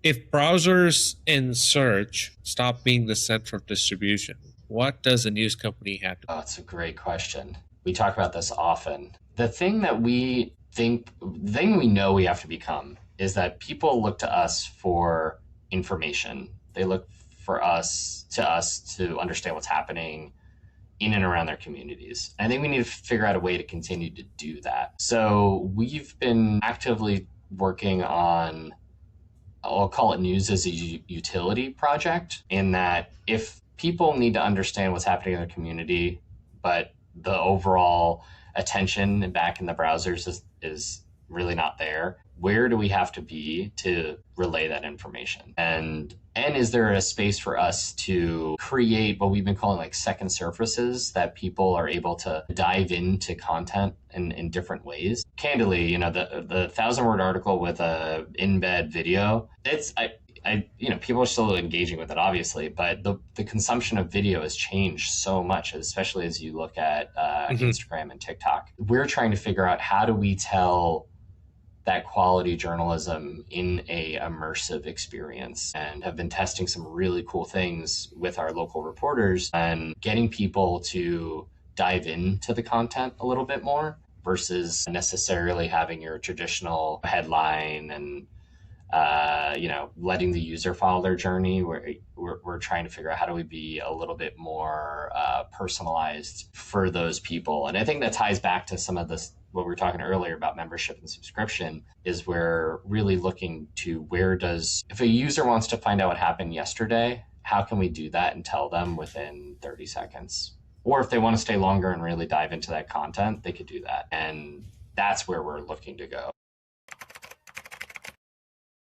If browsers and search stop being the center of distribution, what does a news company have to? Oh, it's a great question. We talk about this often. The thing that we think, the thing we know we have to become is that people look to us for information. They look for us to understand what's happening in and around their communities. I think we need to figure out a way to continue to do that. So we've been actively working on, I'll call it news as a utility project, in that if people need to understand what's happening in their community, but the overall attention back in the browsers is really not there, where do we have to be to relay that information? And is there a space for us to create what we've been calling like second surfaces that people are able to dive into content in different ways? Candidly, the 1,000 word article with a in-bed video, people are still engaging with it, obviously, but the consumption of video has changed so much, especially as you look at Mhm. Instagram and TikTok. We're trying to figure out, how do we tell that quality journalism in a immersive experience, and have been testing some really cool things with our local reporters and getting people to dive into the content a little bit more versus necessarily having your traditional headline and letting the user follow their journey. We're trying to figure out, how do we be a little bit more personalized for those people. And I think that ties back to some of this, what we were talking earlier about membership and subscription, is we're really looking to, if a user wants to find out what happened yesterday, how can we do that and tell them within 30 seconds? Or if they want to stay longer and really dive into that content, they could do that. And that's where we're looking to go.